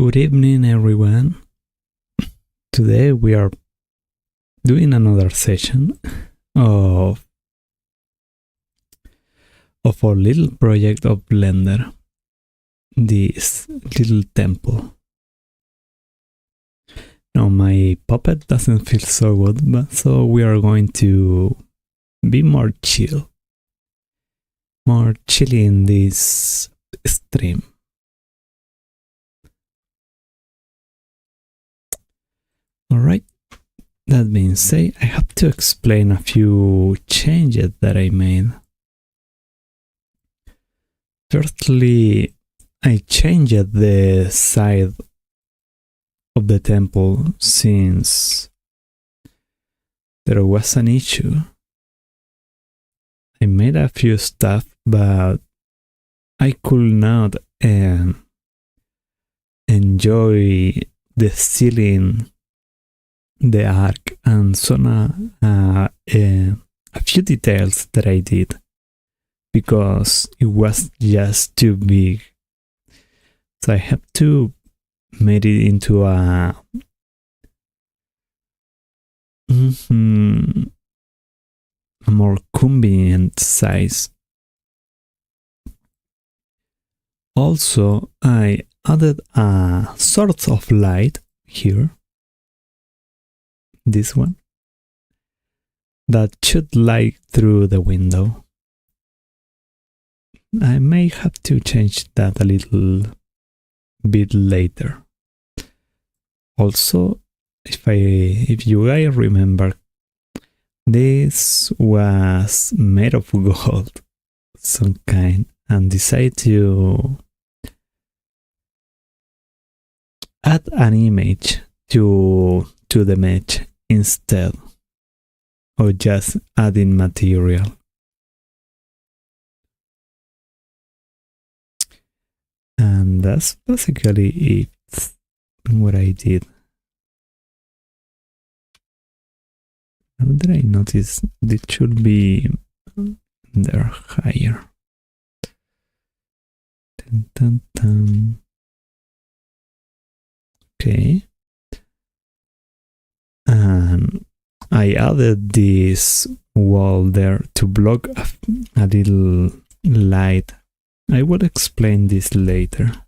Good evening, everyone. Today we are doing another session of our little project of Blender, this little temple. Now my puppet doesn't feel so good, but so we are going to be more chill in this stream. Alright, that being said, I have to explain a few changes that I made. Firstly, I changed the side of the temple since there was an issue. I made a few stuff, but I could not enjoy the ceiling, the arc, and a few details that I did because it was just too big. So I have to make it into a more convenient size. Also, I added a source of light here, this one, that should light through the window. I may have to change that a little bit later. Also, if you guys remember, this was made of gold, some kind, and decided to add an image to the mesh instead of just adding material. And that's basically it, what I did. How did I notice it should be there higher? Dun, dun, dun. Okay. And I added this wall there to block a little light. I will explain this later.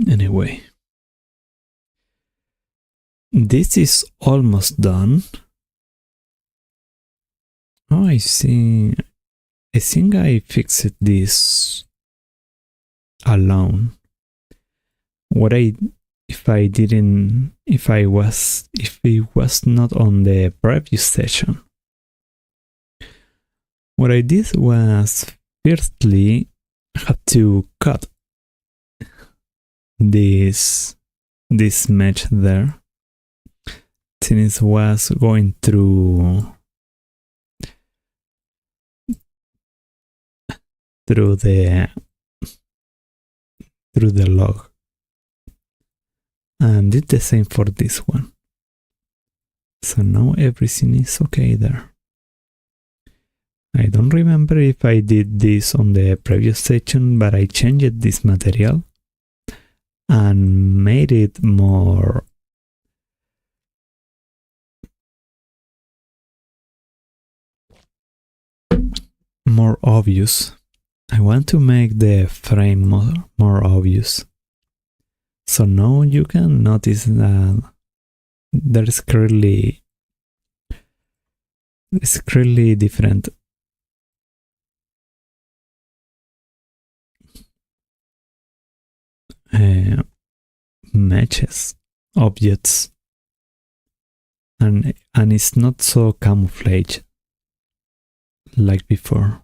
Anyway, this is almost done. Oh, I see. I think I fixed this alone. If it was not on the previous session. What I did was, firstly, I had to cut this mesh there, since it was going through the log, and did the same for this one. So now everything is okay there. I don't remember if I did this on the previous section, but I changed this material and made it more obvious. I want to make the frame more obvious. So now you can notice that there is clearly different matches, objects, and it's not so camouflage like before.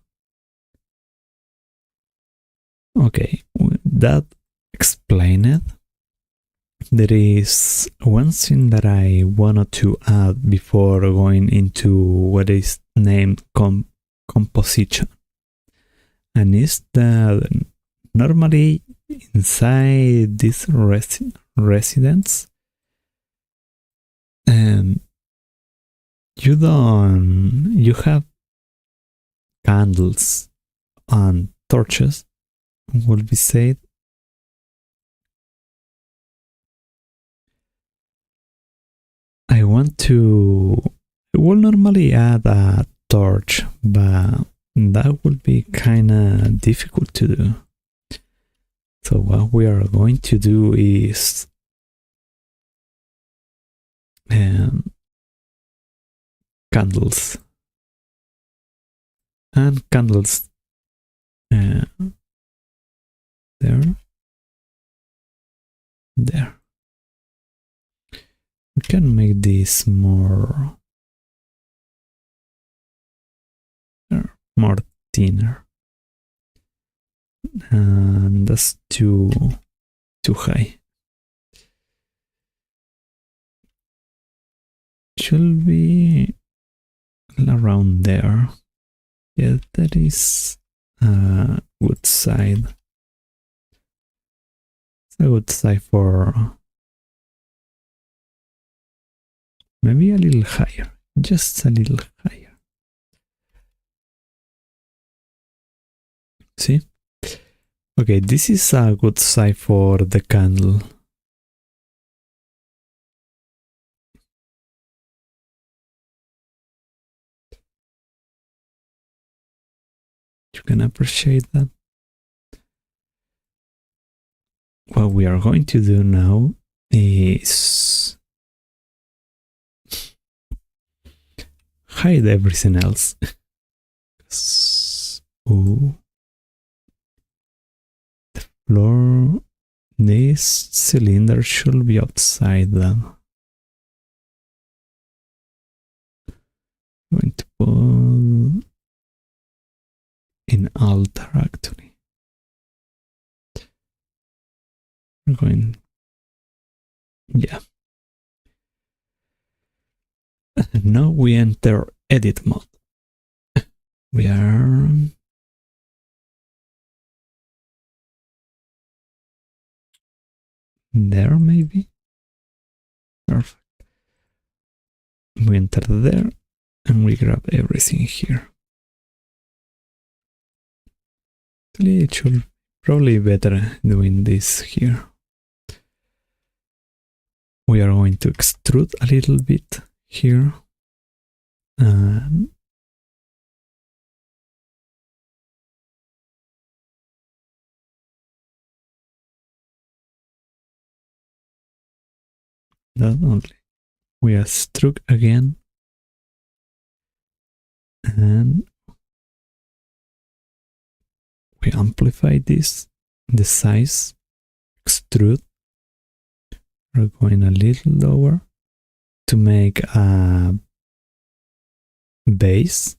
Okay, that explained. There is one thing that I wanted to add before going into what is named composition, and is that normally inside this residence, you have candles and torches, will be said, I will normally add a torch, but that would be kind of difficult to do. So what we are going to do is candles. And candles there. We can make this more thinner. And that's too high. Should be around there. Yeah, that is a good side. It's a good side for maybe a little higher, just a little higher. See? Okay, this is a good side for the candle. You can appreciate that. What we are going to do now is hide everything else. Oh, the floor. This cylinder should be upside down. I'm going to put in altar actually. We're going, yeah. And now we enter edit mode. We are there maybe. Perfect. We enter there and we grab everything here. Actually, it should probably be better doing this here. We are going to extrude a little bit here. Not only. We extrude again. And we amplify this, the size, extrude. We're going a little lower to make a base,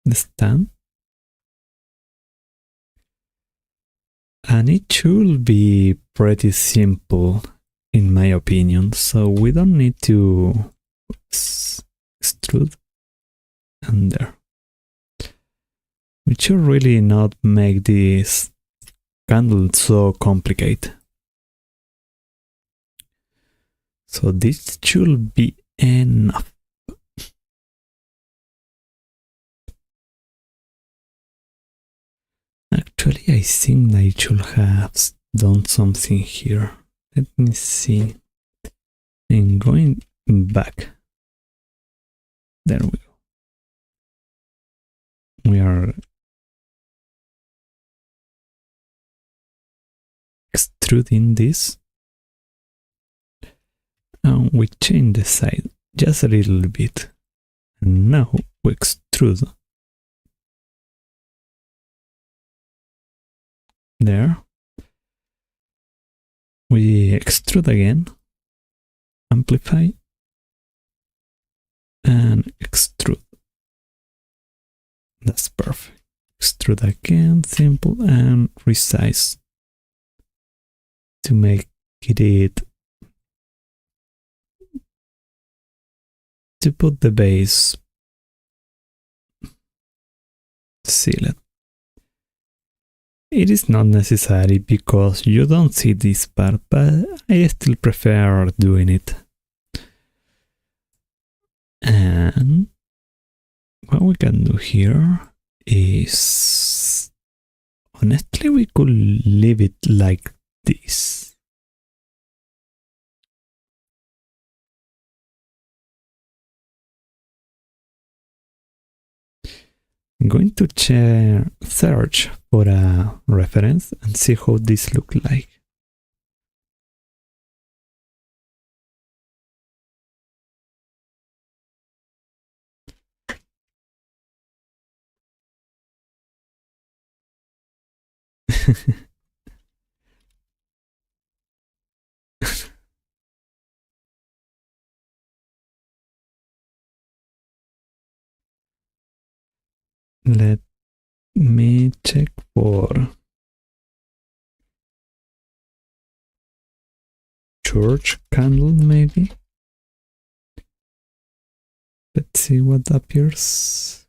the stand. And it should be pretty simple in my opinion, so we don't need to extrude and there. We should really not make this candle so complicated. So this should be enough. Actually, I think I should have done something here. Let me see. And going back. There we go. We are extruding this. And we change the side just a little bit. And now we extrude. There. We extrude again, amplify, and extrude. That's perfect. Extrude again, simple, and resize to make it to put the base sealed. It is not necessary because you don't see this part, but I still prefer doing it. And what we can do here is, honestly, we could leave it like this. I'm going to search for a reference and see how this looks like. Let me check for church candle, maybe. Let's see what appears.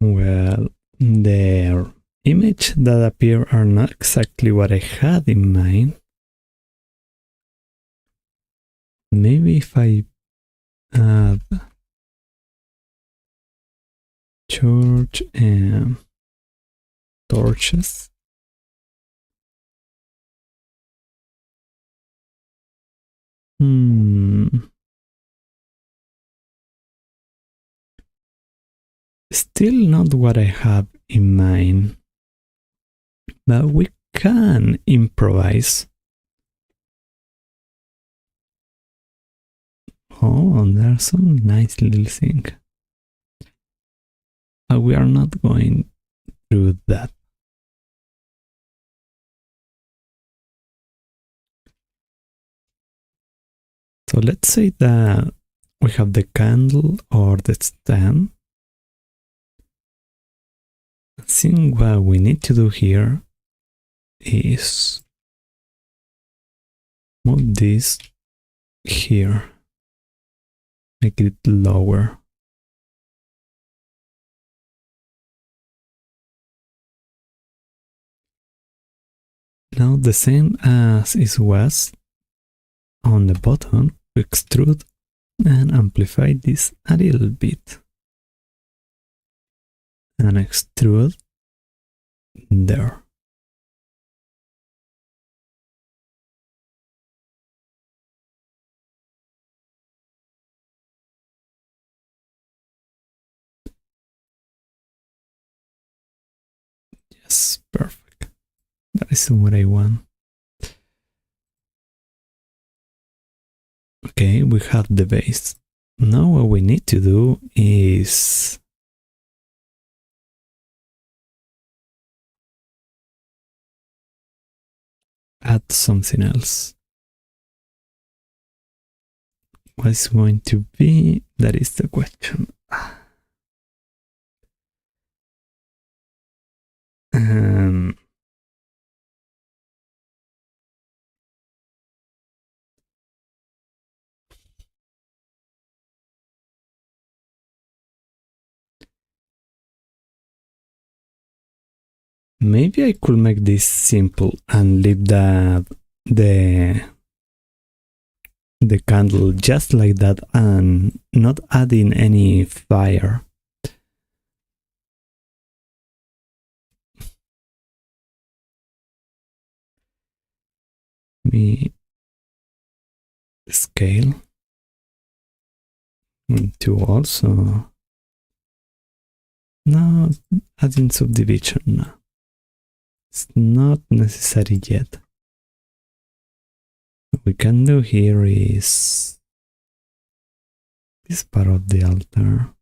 Well, the image that appear are not exactly what I had in mind. Maybe if I add church and torches. Still not what I have in mind, but we can improvise. Oh, there's some nice little thing. But we are not going through that. So let's say that we have the candle or the stand. I think what we need to do here is move this here, make it lower. Now the same as it was on the bottom, we extrude and amplify this a little bit. And extrude there. Yes, perfect. That is what I want. Okay, we have the base. Now what we need to do is add something else. What is going to be? That is the question. Maybe I could make this simple and leave the candle just like that and not adding any fire. Me scale to also no adding subdivision. No. It's not necessary yet. What we can do here is this part of the altar.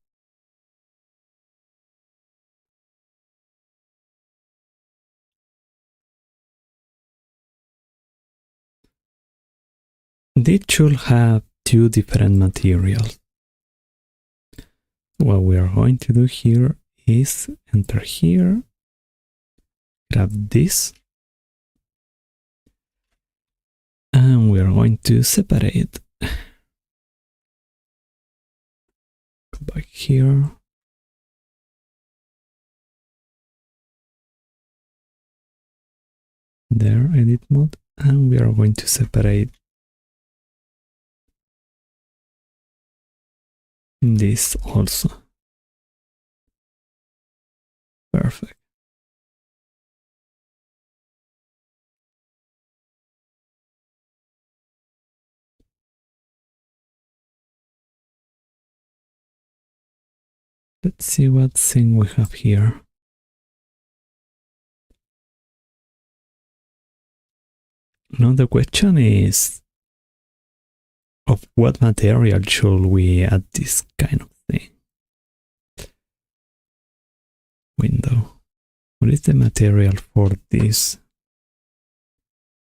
This should have two different materials. What we are going to do here is enter here, grab this, and we are going to separate. Go back here. There, edit mode, and we are going to separate this also. Perfect. Let's see what thing we have here. Now the question is, of what material should we add this kind of thing? Window. What is the material for this?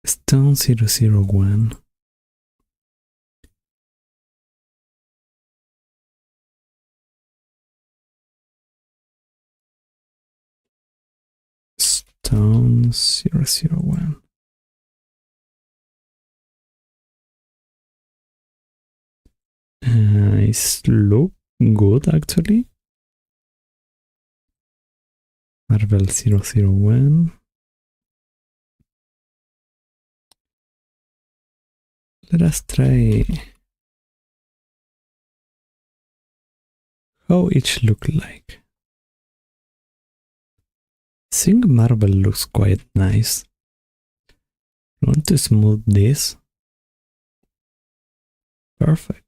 Stone 001. Stone 001. It's look good actually. Marble 001. Let us try how each look like. I think marble looks quite nice. I want to smooth this. Perfect.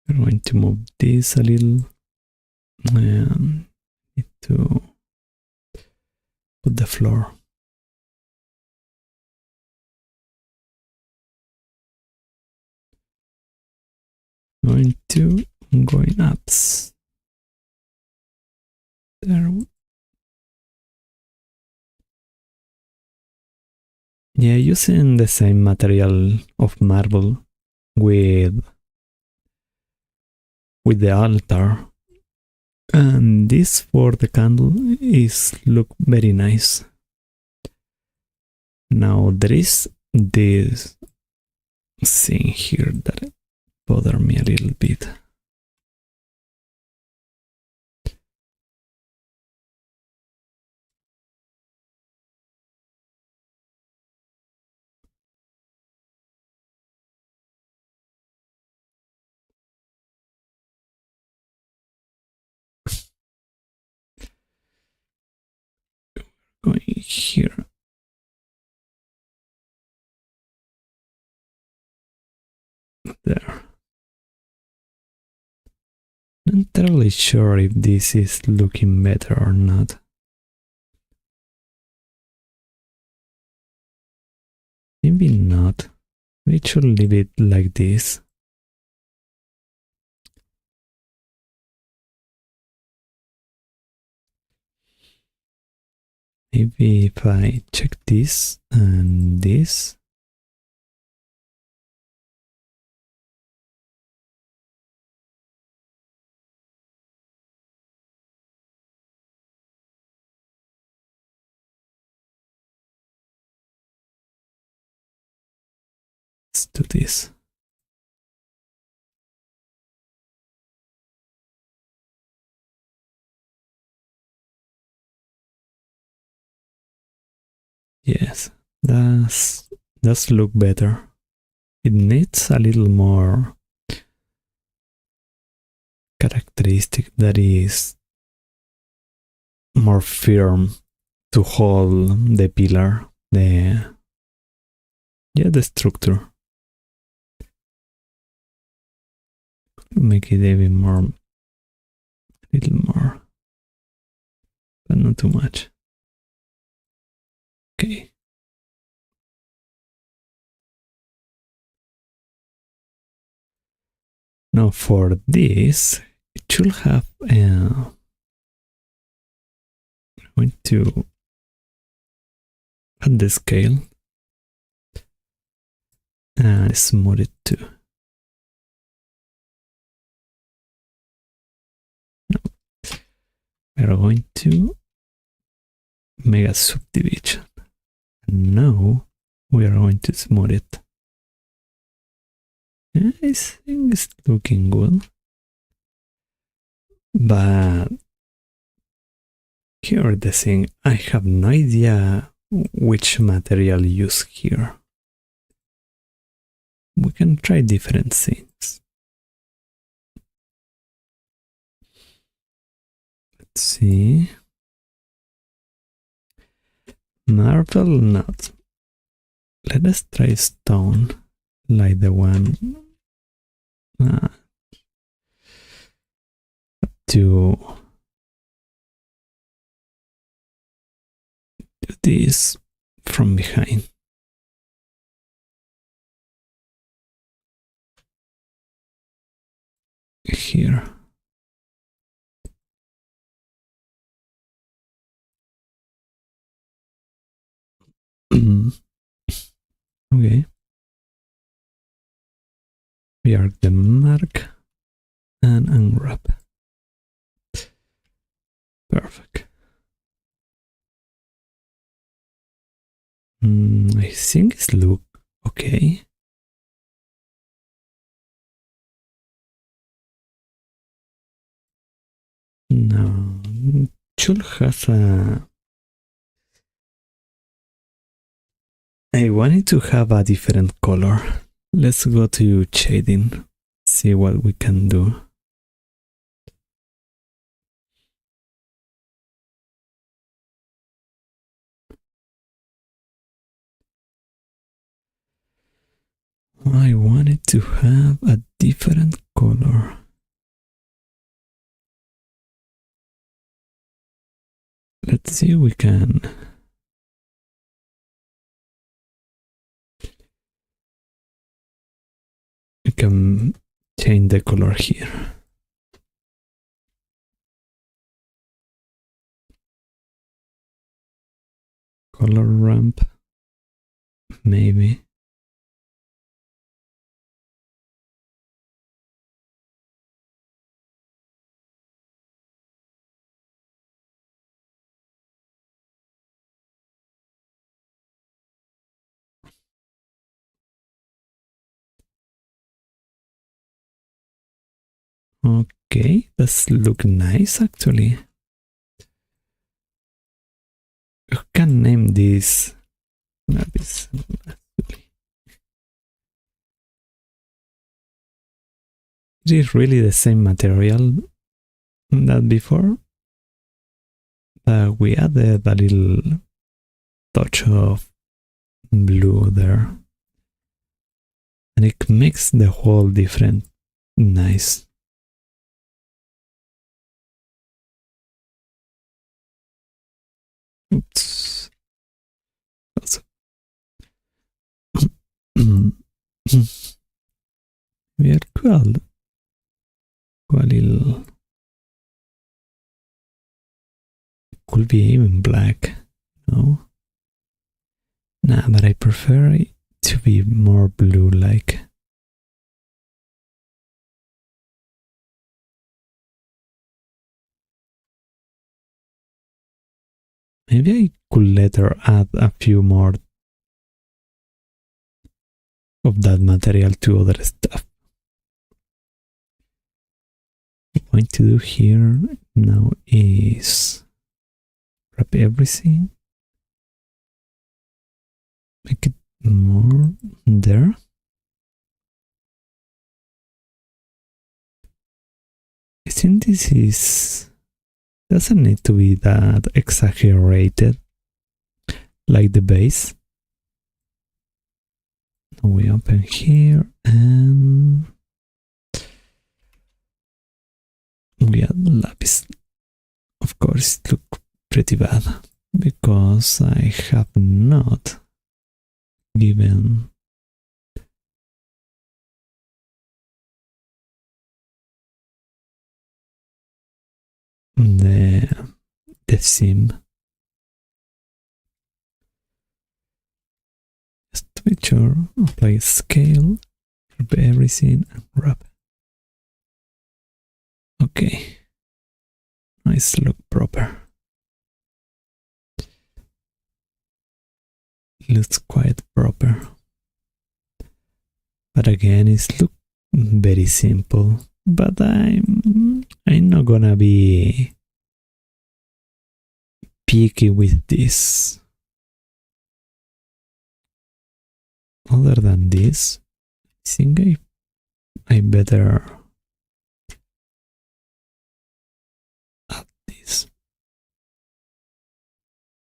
I'm going to move this a little. And need to put the floor. Going ups. There. Yeah, using the same material of marble with the altar. And this for the candle is look very nice. Now there is this thing here that bother me a little bit. Going here. There. I'm not entirely sure if this is looking better or not. Maybe not. We should leave it like this. Maybe if I check this and this. Let's do this. Yes, does look better. It needs a little more characteristic that is more firm to hold the pillar, the structure. Make it even more, a little more, but not too much. Okay. Now for this, it should have I'm going to add the scale and smooth it too. Now, we're going to make a subdivision. And now we are going to smooth it. I think it's looking good. But here the thing, I have no idea which material use here. We can try different things. Let's see. Marble not. Let us try stone, like the one to do this from behind. Here. Okay. We are the mark and unwrap. Perfect. I think it's look okay. Now, should have a... I wanted to have a different color. Let's go to shading, see what we can do. I wanted to have a different color. Let's see if we can... We can change the color here. Color ramp, maybe. Okay, that's look nice actually. You can name this. It is really the same material that before, but we added a little touch of blue there, and it makes the whole different nice. Oops. Also. We are cool. A little. Could be even black, no? Nah, but I prefer it to be more blue-like. Maybe I could later add a few more of that material to other stuff. What I'm going to do here now is wrap everything, make it more there. I think this is doesn't need to be that exaggerated like the base. Now we open here and we add lapis. Of course, it looks pretty bad because I have not given the seam. Just to be sure, apply scale, wrap everything and wrap. Okay, nice, look proper. Looks quite proper, but again, it's look very simple. But I'm not gonna be picky with this. Other than this, I think I better add this.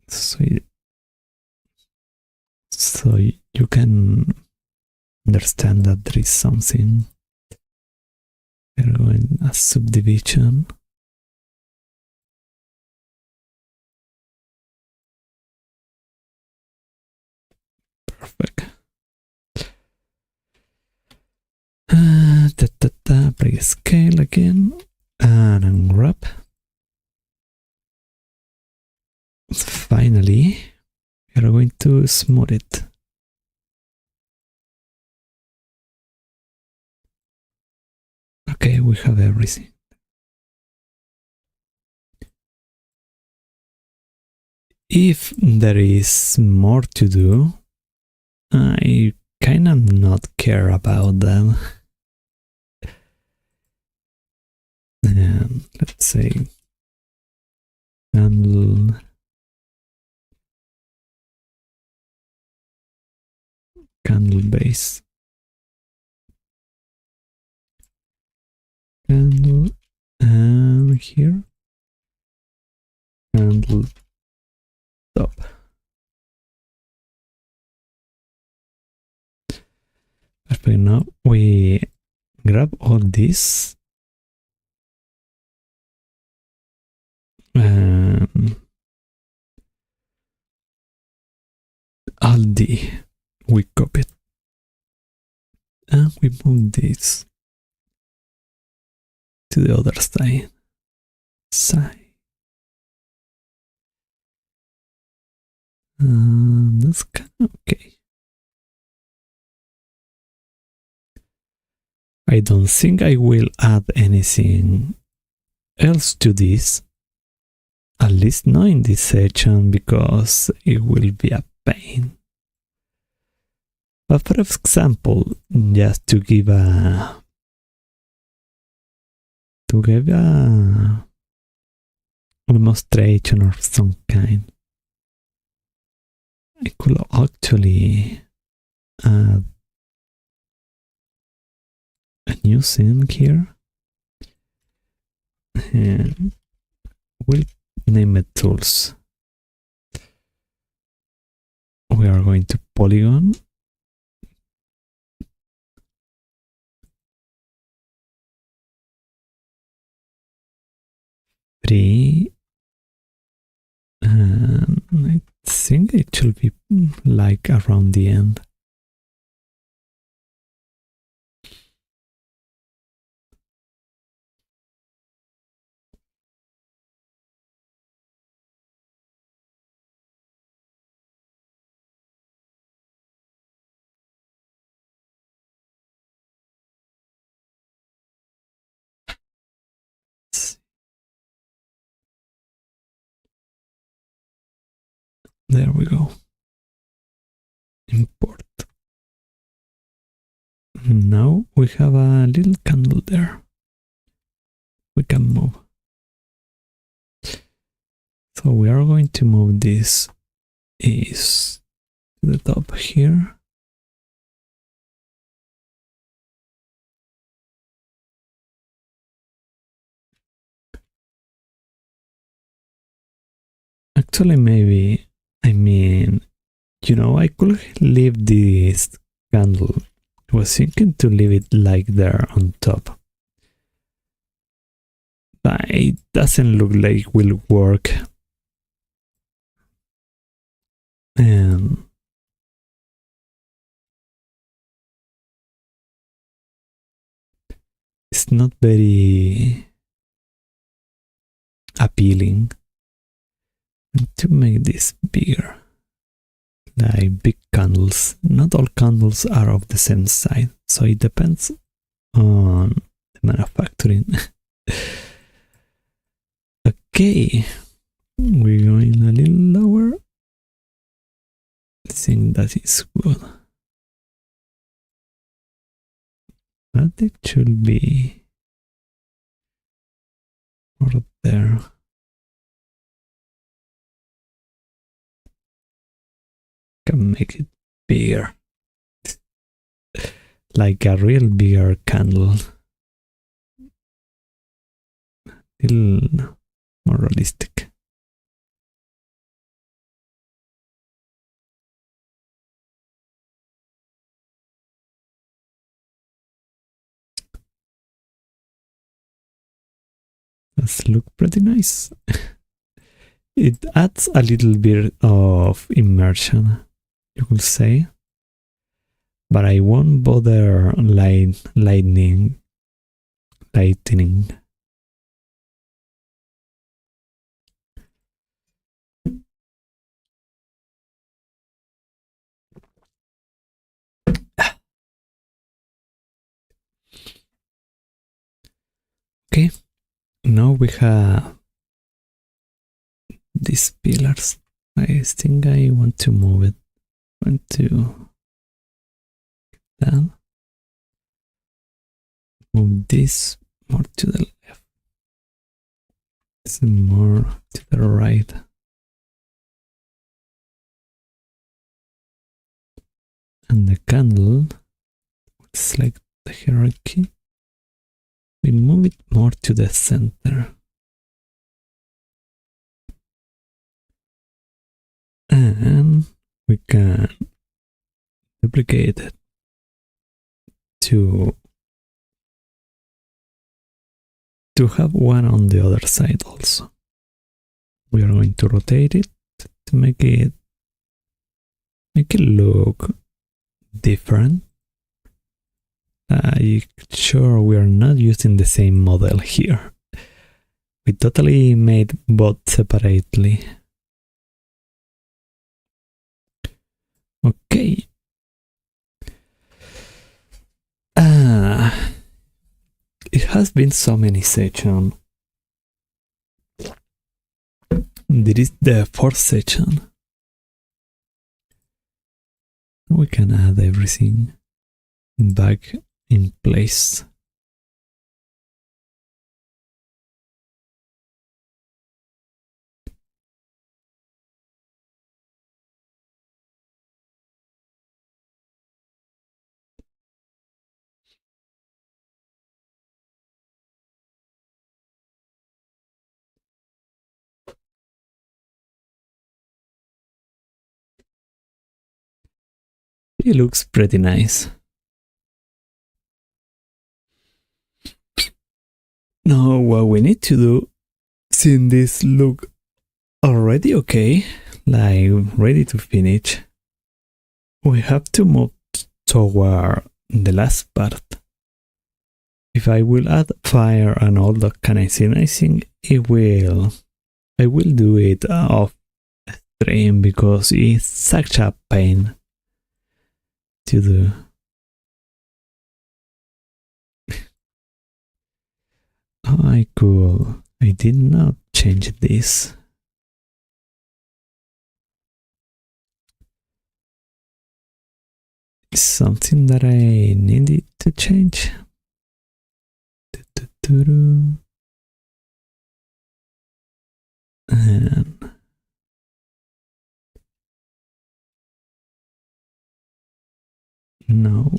So so you can understand that there is something. We're going a subdivision. Perfect. Break scale again and unwrap. Finally, we are going to smooth it. Okay, we have everything. If there is more to do, I kind of not care about them. And let's say candle base, candle, and here candle top. Perfect. Now we grab all this. All the we copy it and we move this to the other side. That's kind of okay. I don't think I will add anything else to this, at least not in this section, because it will be a pain. But for example, just to give a demonstration of some kind, I could actually add a new thing here, and we'll name it tools. We are going to polygon. And I think it should be like around the end. There we go. Import. Now we have a little candle there. We can move. So we are going to move this is to the top here. Actually, maybe, I mean, I could leave this candle. I was thinking to leave it like there on top. But it doesn't look like it will work. And it's not very appealing. And to make this bigger, like big candles, not all candles are of the same size, so it depends on the manufacturing. Okay, we're going a little lower. I think that is good. But it should be right there. Can make it bigger. Like a real bigger candle. Little more realistic. Does look pretty nice. It adds a little bit of immersion, you could say, but I won't bother lightening. Okay, now we have these pillars. I think I want to move it. Want to that. Move this more to the left. This more to the right. And the candle, it's like the hierarchy. We move it more to the center. And we can duplicate it to have one on the other side also. We are going to rotate it to make it look different. Sure, we are not using the same model here. We totally made both separately. Okay. It has been so many sessions. This is the fourth session. We can add everything back in place. It looks pretty nice. Now what we need to do, since this look already okay, like ready to finish, we have to move toward the last part. If I will add fire and all that kind of thing, I think I will do it off stream because it's such a pain to do. Oh, cool. I did not change this. It's something that I needed to change. And now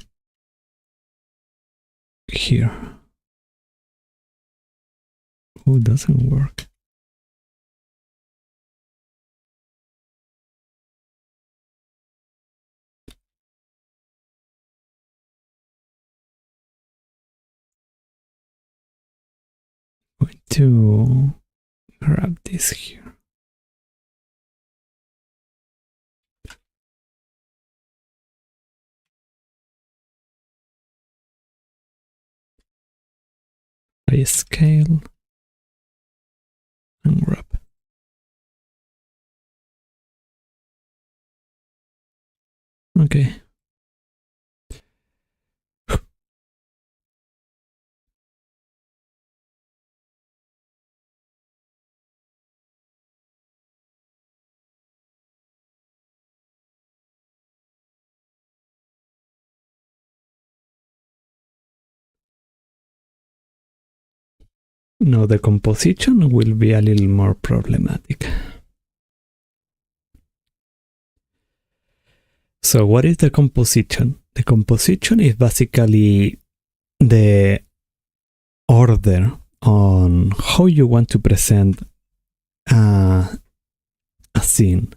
here. Oh, doesn't work. Going to grab this here. By scale and grab. Okay. Now the composition will be a little more problematic. So what is the composition? The composition is basically the order on how you want to present a scene.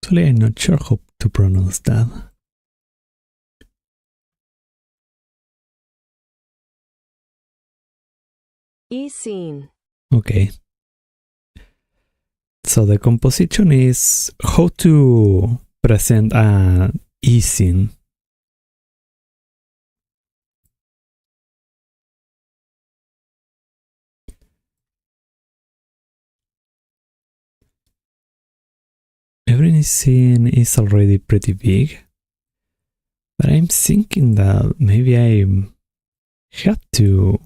Actually, I'm not sure how to pronounce that. E-scene. Okay. So the composition is how to present a e-scene. Every scene is already pretty big, but I'm thinking that maybe I have to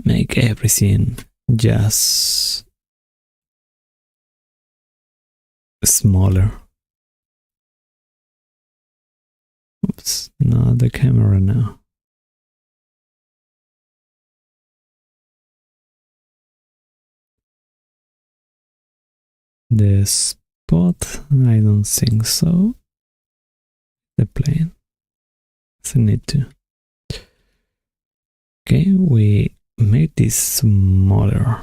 make everything just smaller. Oops, not the camera now. The spot, I don't think so. The plane doesn't need to. Okay, we made this smaller.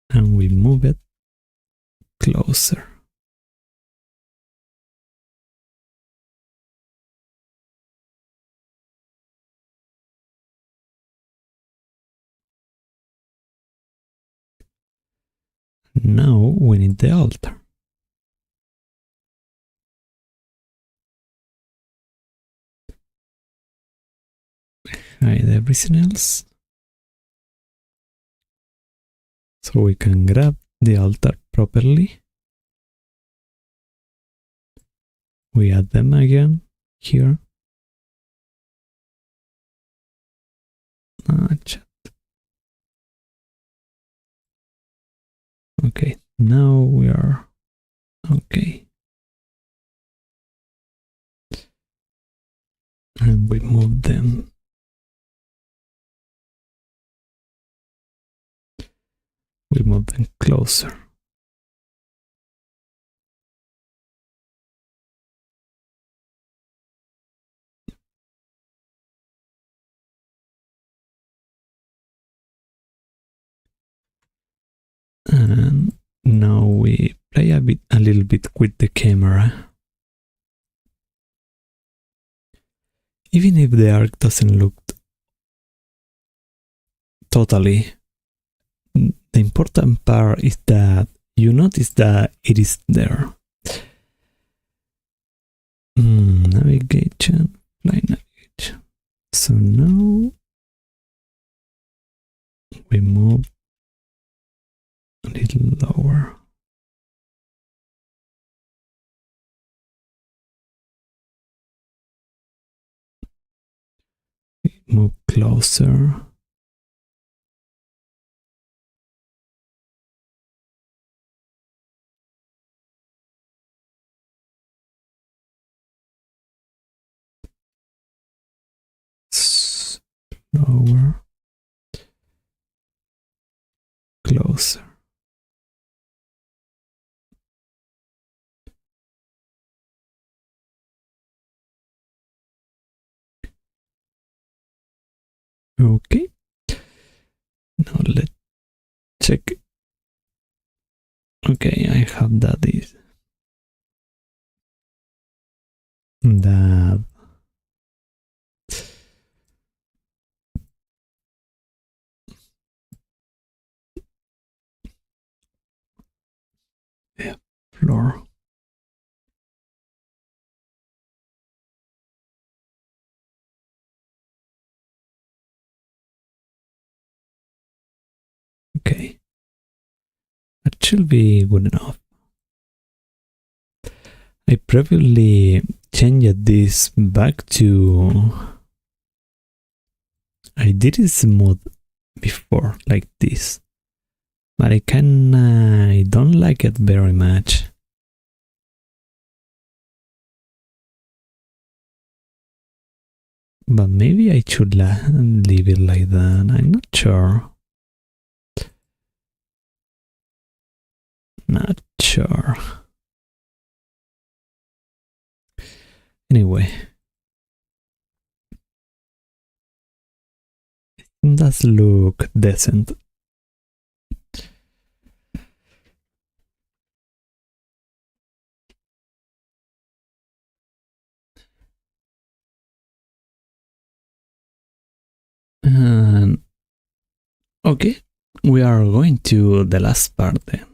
And we move it closer. Now we need the altar. Hide everything else. So we can grab the altar properly. We add them again here. Chat. Okay, now we are okay. And we move them. We move them closer. And now we play a little bit with the camera. Even if the arc doesn't look totally, the important part is that you notice that it is there. Navigation, fly navigation. So now we move a little lower. We move closer. Lower. Closer. Okay. Now let's check. Okay, I have that is that floor. Okay. That should be good enough. I previously changed this back to. I did it smooth before, like this. But I don't like it very much. But maybe I should leave it like that. I'm not sure. Not sure. Anyway. It does look decent. Okay, we are going to the last part then.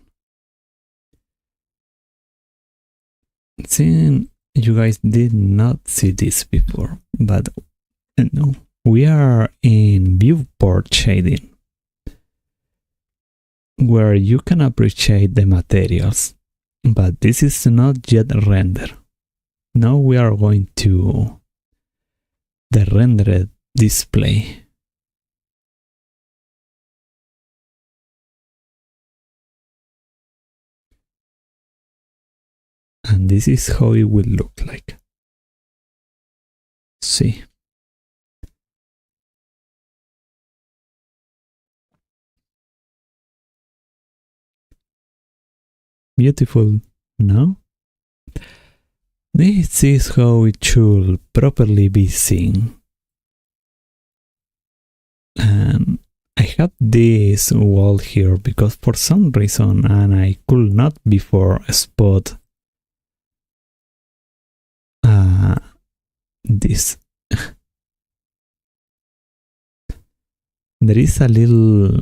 Since you guys did not see this before, but no, we are in viewport shading, where you can appreciate the materials, but this is not yet rendered. Now we are going to the rendered display. And this is how it will look like. See. Beautiful, no? This is how it should properly be seen. And I have this wall here because for some reason, and I could not before spot this. There is a little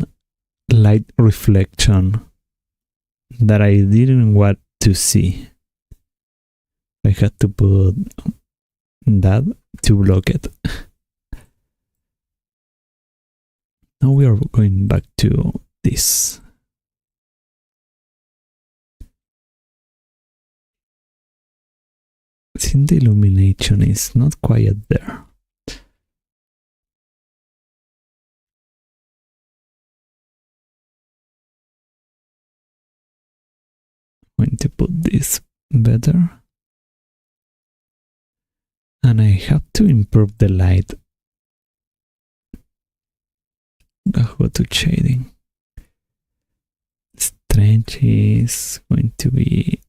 light reflection that I didn't want to see. I had to put that to block it. Now we are going back to this. Since the illumination is not quite there. I'm going to put this better. And I have to improve the light. Let's go to shading. Strange is going to be...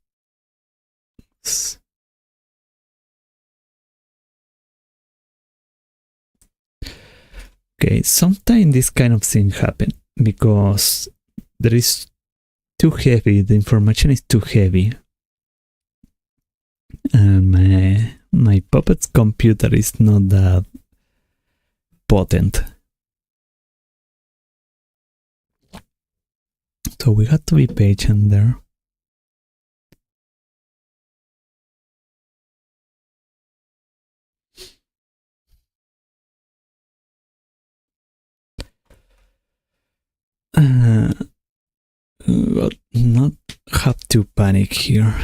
Okay, sometimes this kind of thing happen because there is too heavy, the information is too heavy. And my Puppet's computer is not that potent. So we have to be patient there. But not have to panic here.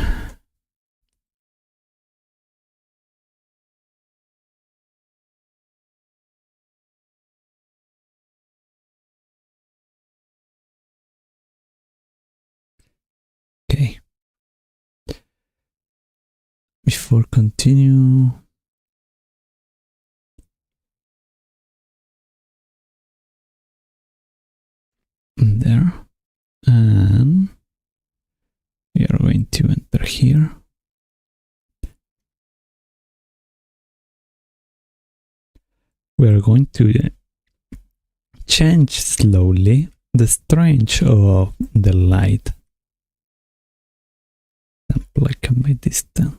Okay. Before continue, there, and we are going to enter here. We are going to change slowly the strength of the light. I can make this 10,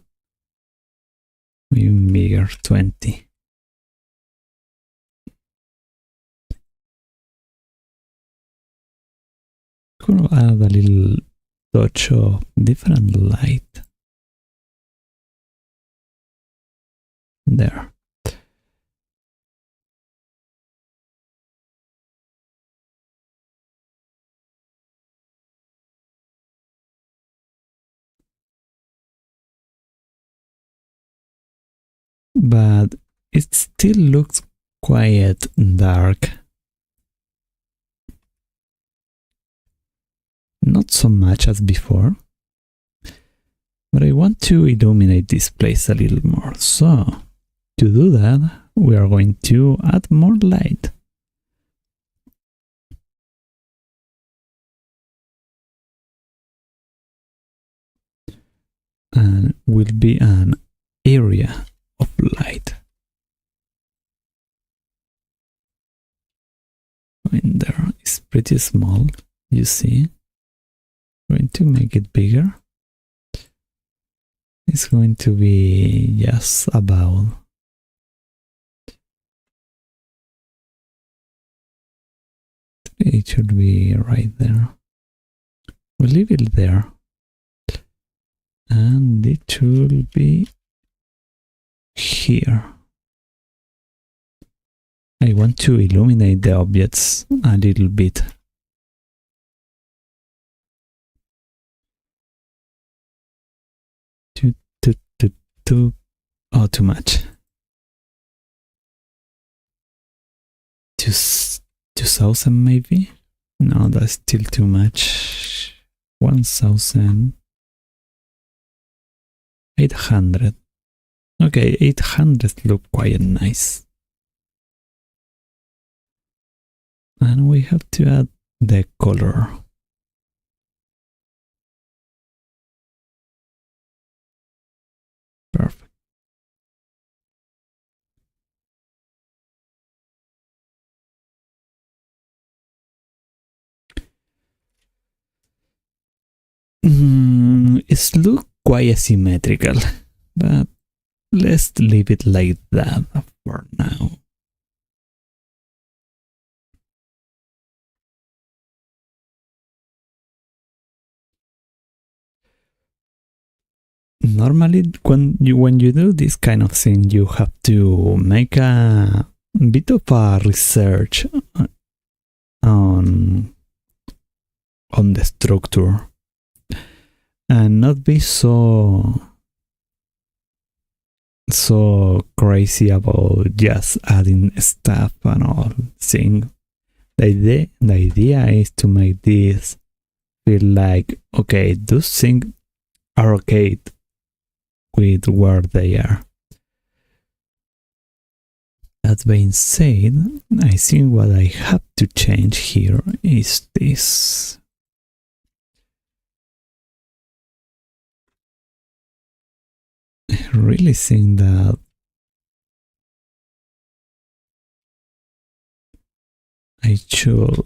even bigger, 20. Gonna add a little touch of different light there. But it still looks quite dark. Not so much as before, but I want to illuminate this place a little more. So, to do that, we are going to add more light. And will be an area of light. In there is pretty small, you see. Going to make it bigger. It's going to be just about It should be right there. We'll leave it there. And it should be here. I want to illuminate the objects a little bit. Oh, too much. 2000 maybe? No, that's still too much. 1800. Okay, 800 look quite nice. And we have to add the color. Perfect. It's look quite asymmetrical, but let's leave it like that for now. Normally, when you do this kind of thing, you have to make a bit of a research on the structure and not be so crazy about just adding stuff and all thing. The idea is to make this feel like, okay, those things are okay with where they are. That being said, I think what I have to change here is this. I really think that I should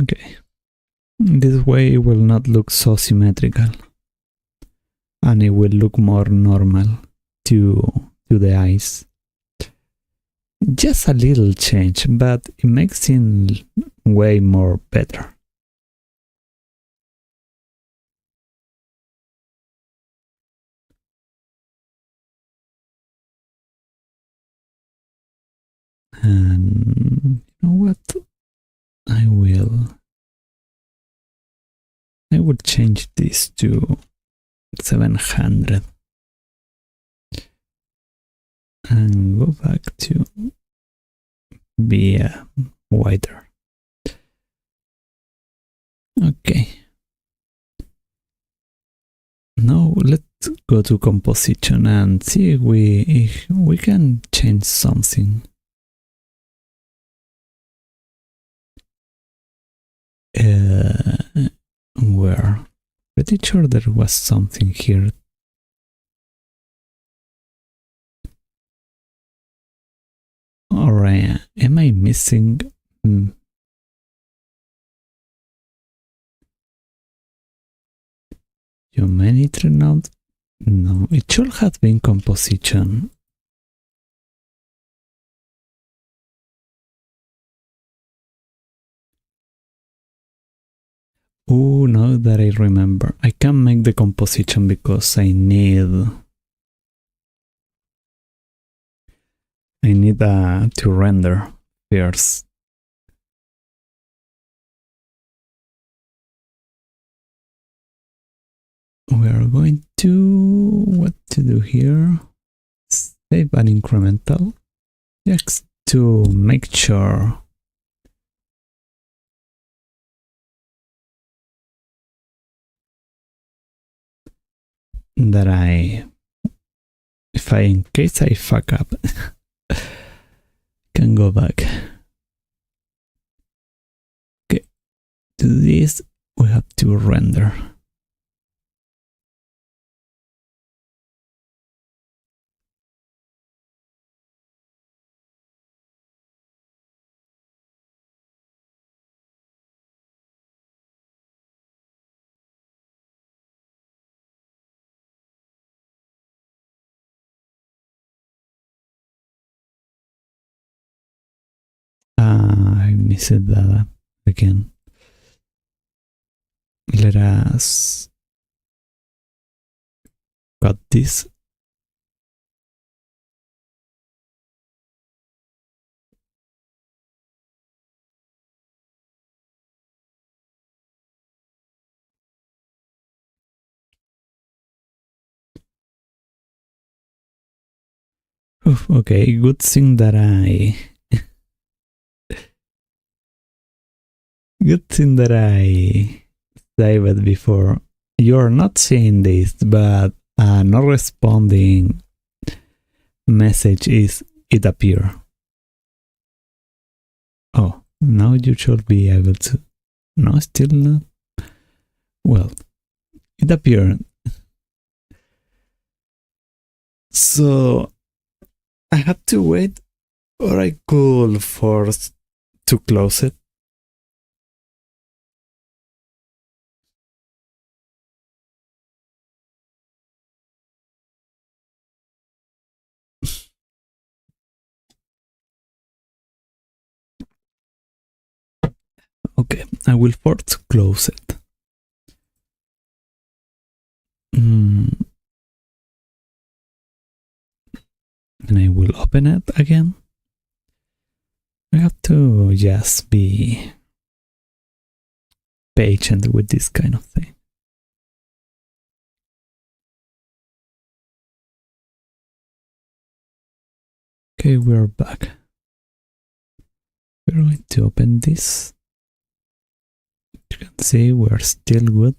okay. This way it will not look so symmetrical. And it will look more normal to the eyes. Just a little change, but it makes it way more better. And you know what? I will change this to 700 and go back to be wider. Okay. Now let's go to composition and see if we can change something. Where? Pretty sure there was something here. Or am I missing? Humanity node? No, it should have been composition. Oh, now that I remember, I can't make the composition because I need to render first. We are going to what to do here? Save an incremental just to make sure that in case I fuck up, can go back. Okay, to this we have to render. I missed that again. Let us cut this. Oof, okay, good thing that I saved it before. You're not seeing this, but a not responding message is it appear. Oh, now you should be able to. No, still not. Well, it appeared. So I had to wait, or I could force to close it. Okay, I will force to close it. And I will open it again. I have to just be patient with this kind of thing. Okay, we're back. We're going to open this. You can see we're still good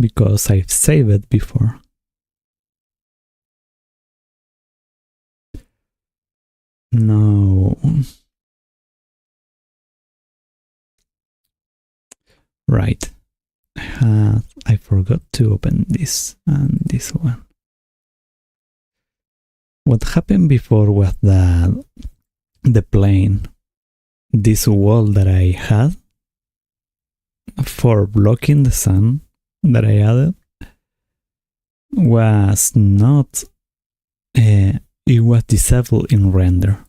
because I've saved it before. No. Right. I forgot to open this and this one. What happened before was that the plane, this wall that I had for blocking the sun that I added, was not, it was disabled in render.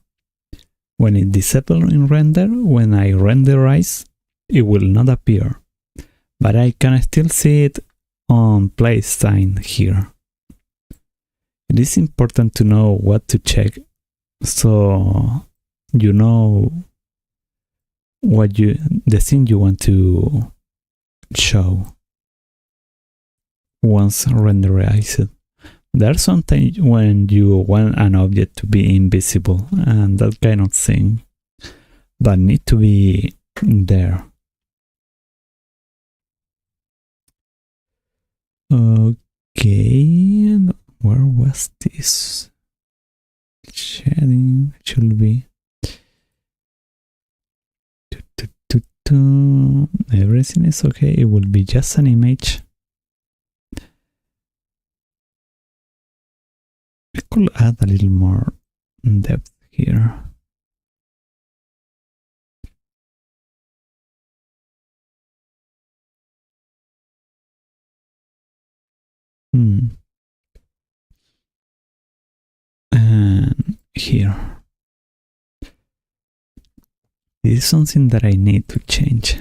When it disabled in render, when I renderize, it will not appear. But I can still see it on place sign here. It is important to know what to check so you know what the thing you want to show once renderized. There's sometimes when you want an object to be invisible and that kind of thing, but need to be there. Okay, where was this? Shading should be. Everything is okay. It will be just an image. I could add a little more depth here. And here. This is something that I need to change.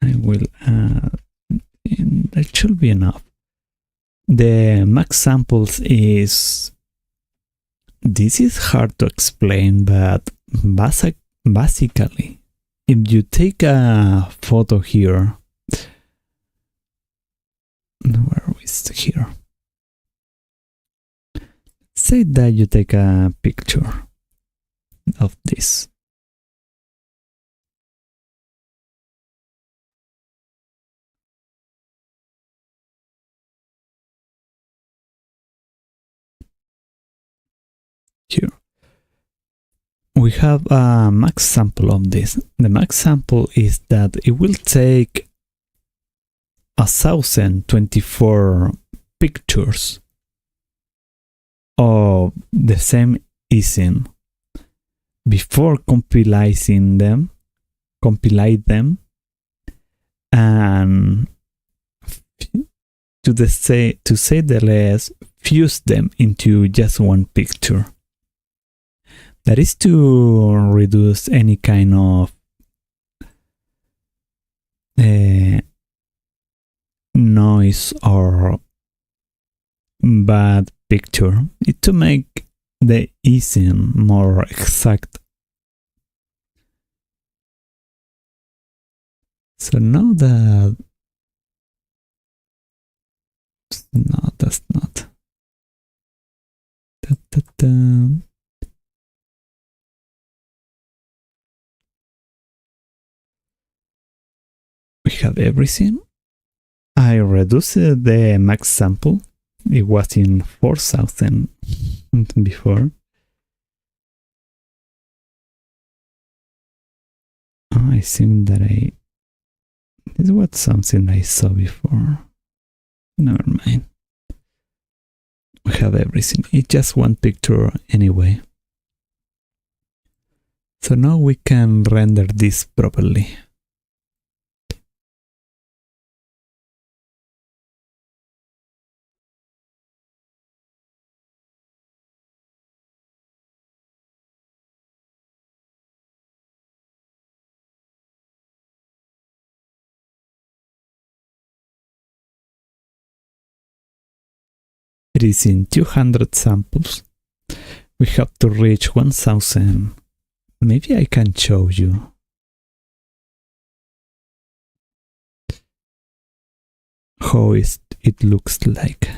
I will add, and that should be enough. The max samples is, this is hard to explain, but basically, if you take a photo here, where is here? Say that you take a picture of this. Here. We have a max sample of this. The max sample is that it will take 1024 pictures of the same ism before compile them, and to say the less, fuse them into just one picture. That is to reduce any kind of noise or bad picture. It to make the easing more exact. So now that no, that's not. Da, da, da. We have everything. I reduced the max sample. It was in 4,000 before. I think that this was something I saw before. Never mind. We have everything. It's just one picture anyway. So now we can render this properly. It is in 200 samples. We have to reach 1000. Maybe I can show you. How it looks like.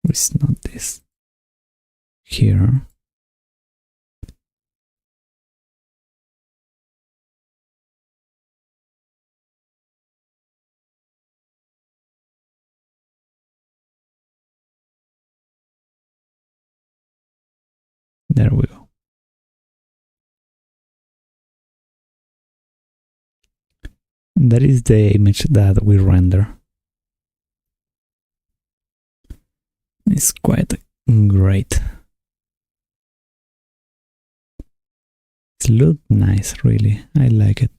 It's not this. Here. There we go. That is the image that we render. It's quite great. It looks nice, really. I like it.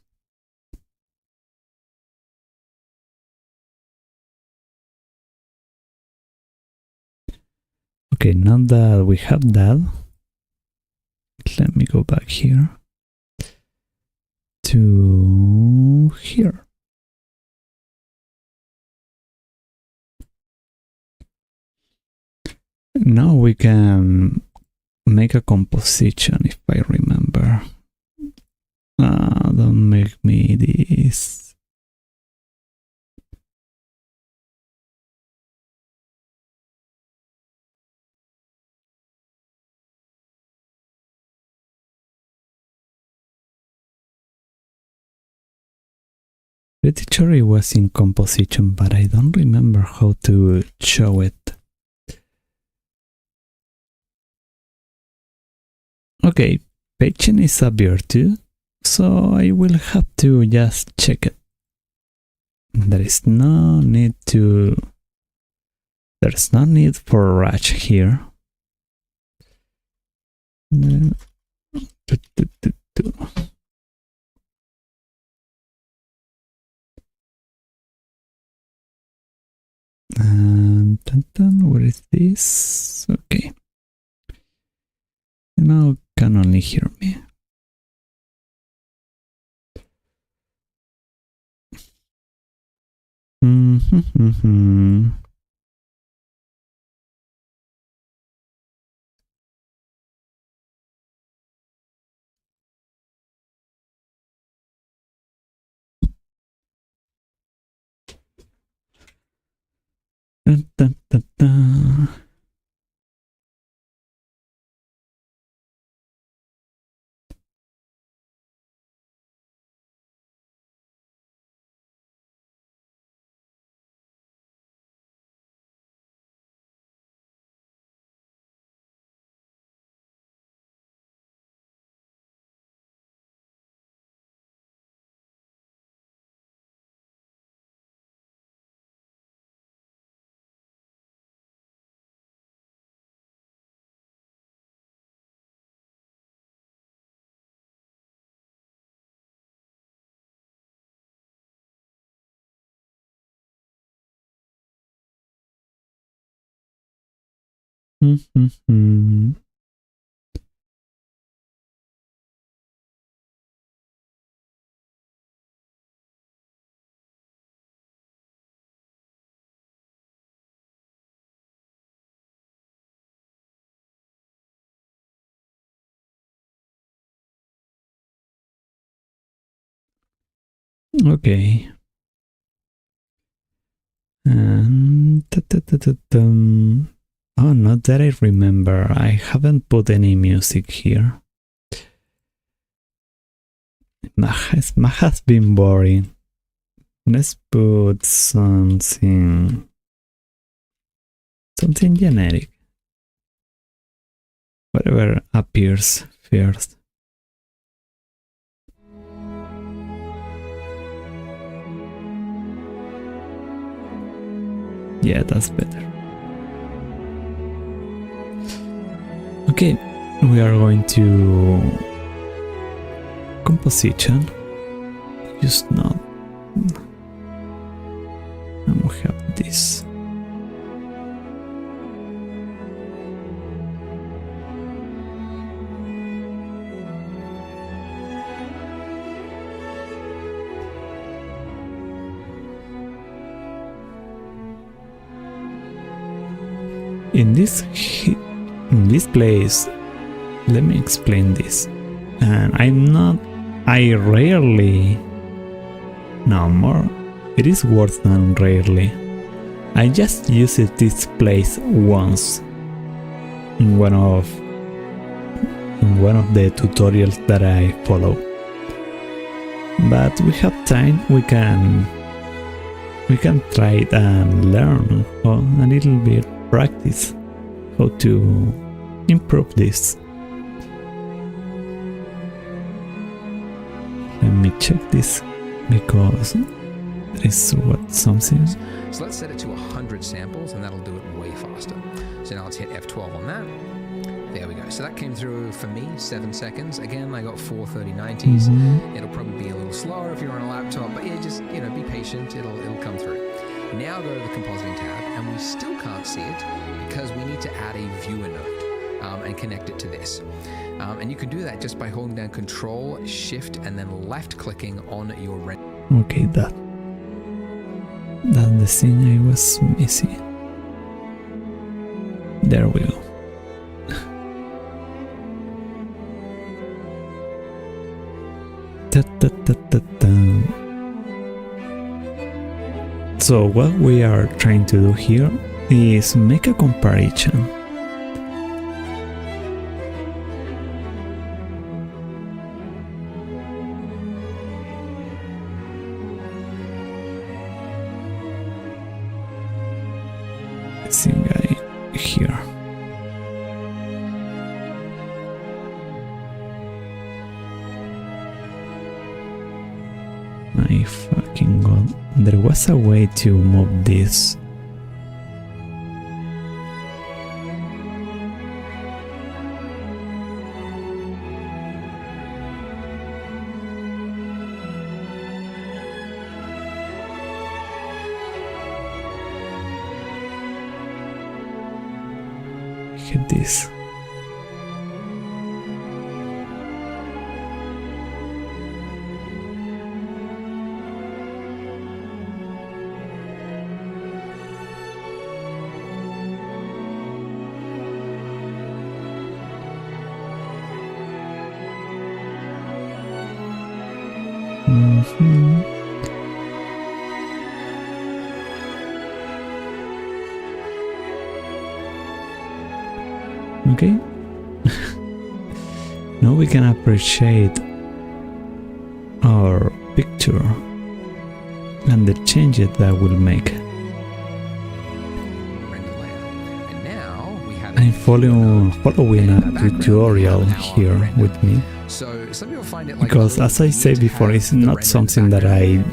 Okay, now that we have that, let me go back here to here. Now we can make a composition, if I remember. Don't make me this. Pretty sure it was in composition, but I don't remember how to show it. Okay, paging is a virtue, so I will have to just check it. There's no need for rush here. And where is this? Okay. Now can only hear me. Dun, dun, dun, dun. Okay. And oh, not that I remember. I haven't put any music here. It has been boring. Let's put something generic. Whatever appears first. Yeah, that's better. Okay, we are going to composition. Just not. And we have this. In this place, let me explain this. And I rarely, no more, it is worse than rarely. I just used this place once in one of the tutorials that I follow. But we have time, we can try it and learn a little bit, practice how to improve this. Let me check this because there is something. So let's set it to 100 samples and that'll do it way faster. So now let's hit F12 on that. There we go. So that came through for me, 7 seconds. Again, I got 430/90s. It'll probably be a little slower if you're on a laptop, but yeah, just be patient. It'll come through. Now go to the compositing tab, and we still can't see it because we need to add a viewer node and connect it to this. And you can do that just by holding down Control, Shift, and then left-clicking on your render. Okay, that's the thing I was missing. There we go. So what we are trying to do here is make a comparison. This guy here. My fucking god. There was a way to move this. Hit this. Okay. Now we can appreciate our picture and the changes that we'll make. I'm following a tutorial here with me. So some people find it because as I said before, it's not something that I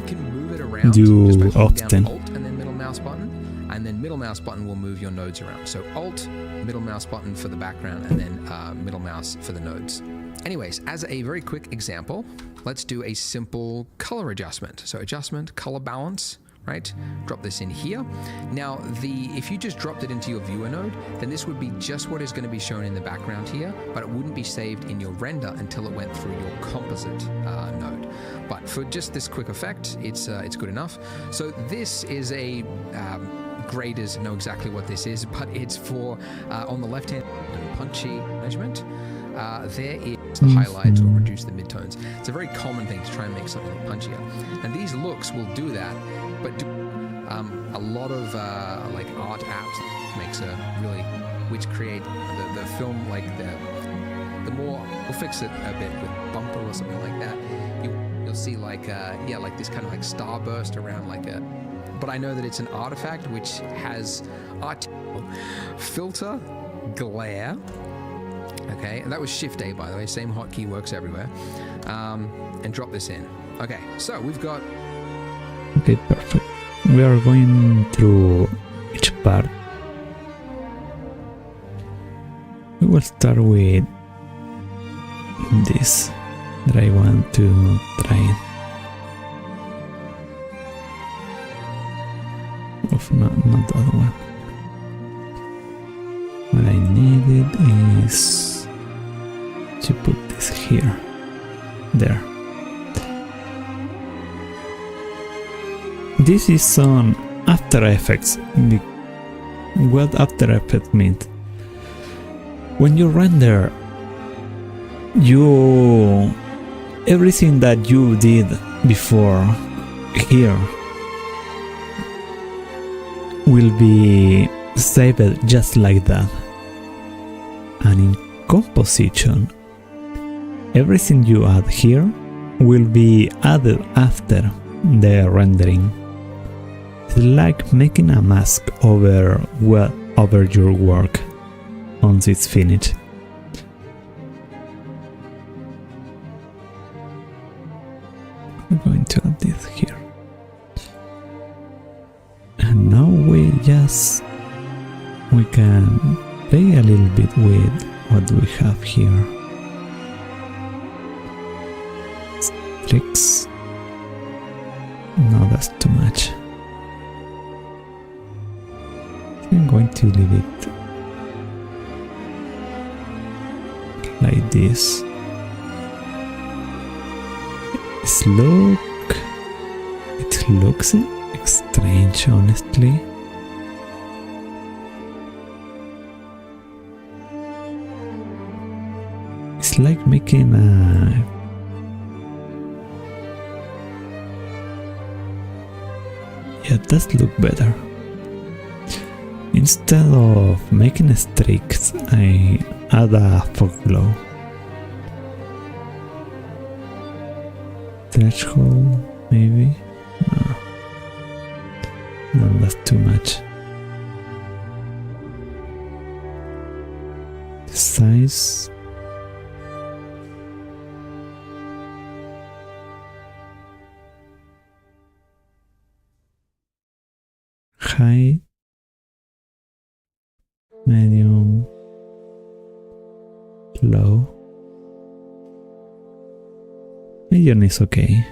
do often. Alt and then middle mouse button, and then middle mouse button will move your nodes around. So Alt, middle mouse button for the background, and then middle mouse for the nodes. Anyways, as a very quick example, let's do a simple color adjustment. So adjustment, color balance, right? Drop this in here. Now, if you just dropped it into your viewer node, then this would be just what is going to be shown in the background here, but it wouldn't be saved in your render until it went through your composite node. But for just this quick effect, it's good enough. So this is a graders know exactly what this is, but it's for on the left hand punchy management. There is the highlight or reduce the midtones. It's a very common thing to try and make something punchier, and these looks will do that. But a lot of like art apps makes a really, which create the film like the more, we'll fix it a bit with bumper or something like that. You'll see like like this kind of like starburst around like a. But I know that it's an artifact which has filter, glare. Okay, and that was Shift A, by the way. Same hotkey works everywhere. And drop this in. Okay, so we've got. Okay, perfect. We are going through each part. We will start with this that I want to try. Not the other one. What I needed is to put this here. There. This is on After Effects. What After Effects means? When you render, everything that you did before here will be saved just like that. And in composition, everything you add here will be added after the rendering. It's like making a mask over your work once it's finished. I'm going to add this here. And now we can play a little bit with what we have here. Tricks. No, that's too much. I'm going to leave it like this. It looks strange, honestly. It's like making a it does look better. Instead of making streaks, I add a fog glow. Threshold, maybe? No, that's too much. The size. High. Medium. Low. Medium is okay.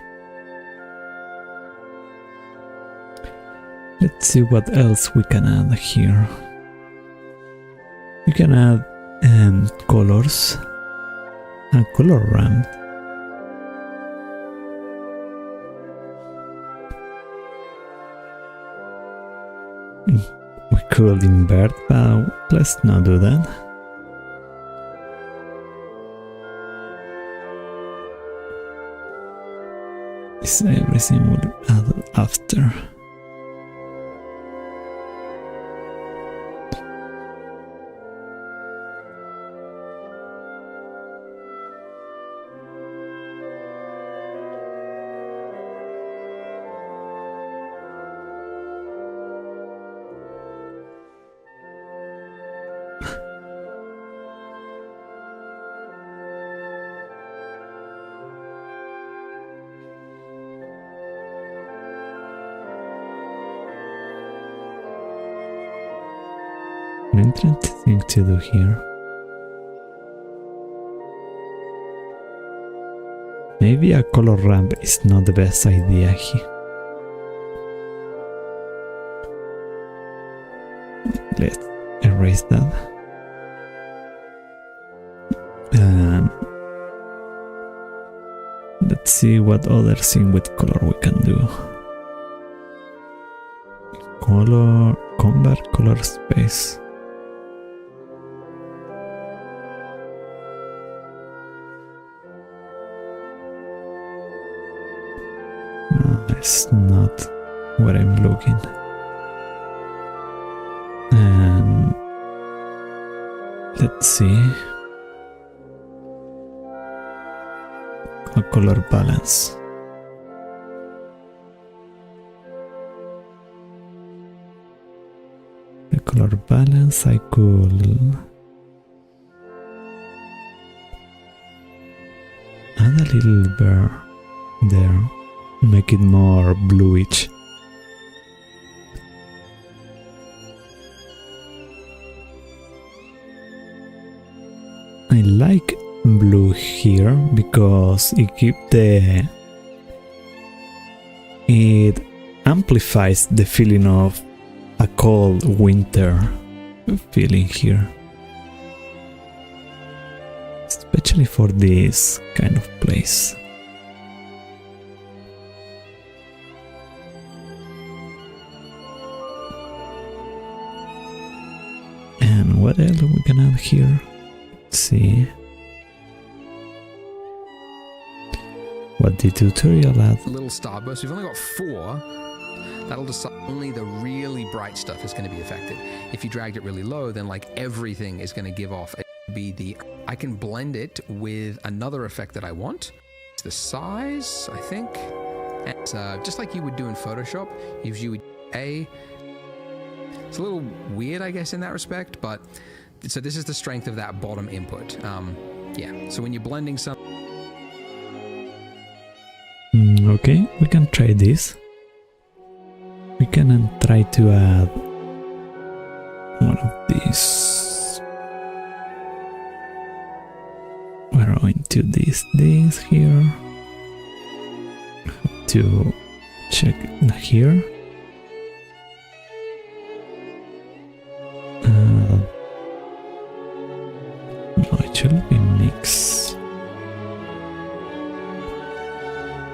Let's see what else we can add here. We can add colors, a color ramp. We could invert, but let's not do that. This everything will be added after. An interesting thing to do here. Maybe a color ramp is not the best idea here. Let's erase that. And let's see what other thing with color we can do. Color, convert color space. No, it's not where I'm looking. And let's see. A color balance. The color balance I could add a little bear there, make it more bluish. I like blue here because it amplifies the feeling of a cold winter feeling here, especially for this kind of place. And what else we can add here? Let's see what the tutorial adds. Little starburst. We've only got 4. That'll decide only the really bright stuff is going to be affected. If you dragged it really low, then like everything is going to give off. I can blend it with another effect that I want. It's the size, I think. And just like you would do in Photoshop, if you would it's a little weird, I guess, in that respect, but so this is the strength of that bottom input. Yeah, so when you're blending some... Okay, we can try this. We can try to add one of these. We're going to this here. Have to check here. No, it should be mix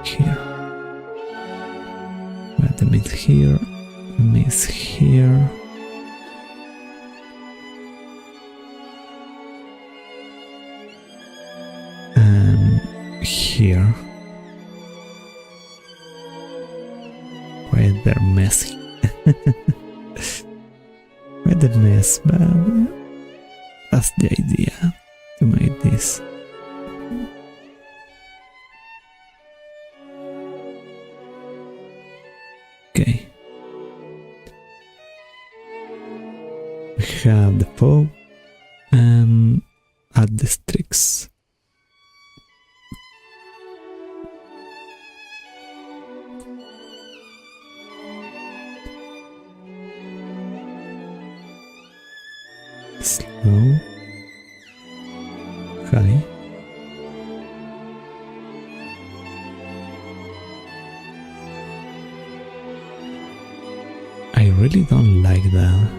here. But the mix here, mix here. And here. Why they're messy. Quite a mess, but that's the idea, to make this. Okay. We have the fog and add the streaks. Slow, high, I really don't like that.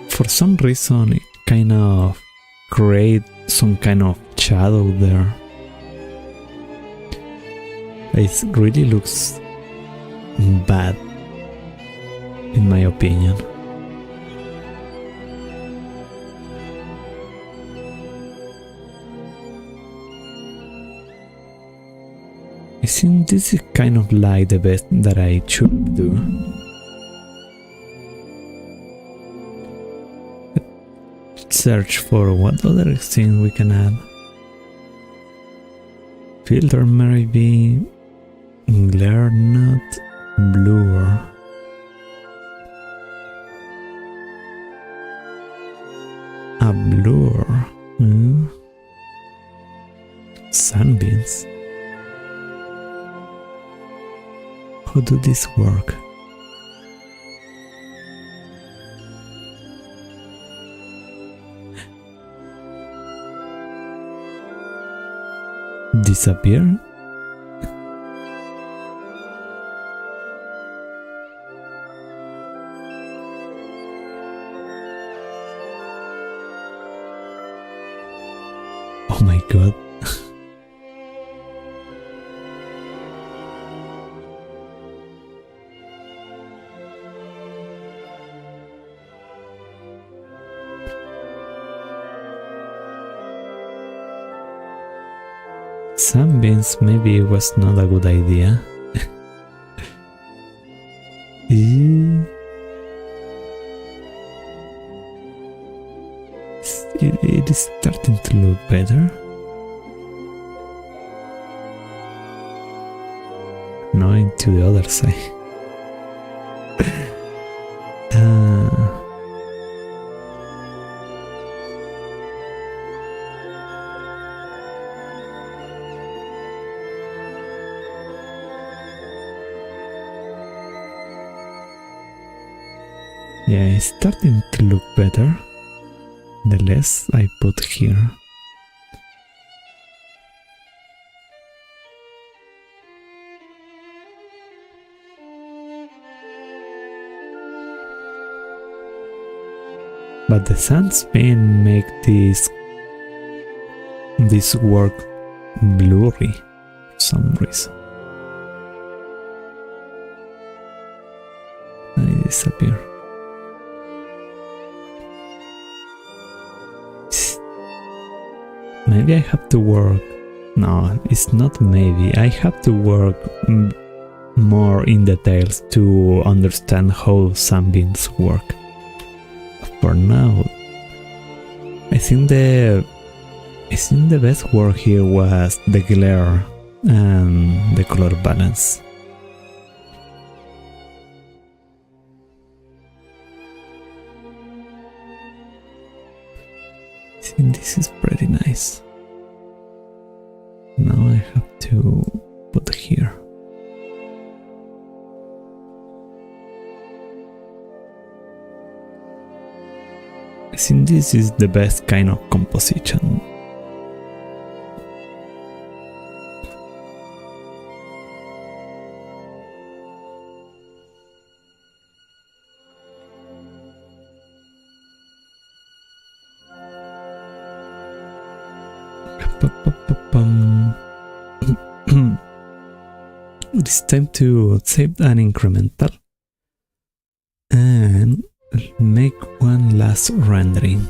For some reason it kind of creates some kind of shadow there. It really looks bad, in my opinion. I think this is kind of like the best that I should do. Let's search for what other thing we can add. Filter maybe, glare not, blur. A blur. Sunbeams. How do this work? Disappear? my god. Sunbeams, maybe it was not a good idea. It is starting to look better. No, into the other side. Yeah, it's starting to look better. The less I put here. But the sunspin make this work blurry for some reason. And it disappear. Maybe I have to work. No, it's not maybe. I have to work more in details to understand how sunbeams work. For now, I think the best work here was the glare and the color balance. I think this is pretty nice. Now I have to put here. I think this is the best kind of composition. It's time to save an incremental and make one last rendering.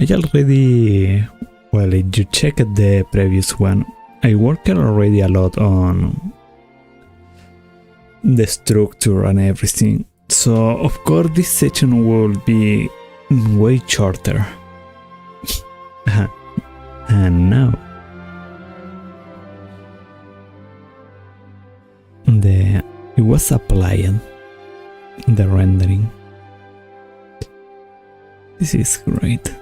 I already, well, if you check the previous one, I worked already a lot on the structure and everything. So of course this section will be way shorter. And now it was applied, the rendering. This is great.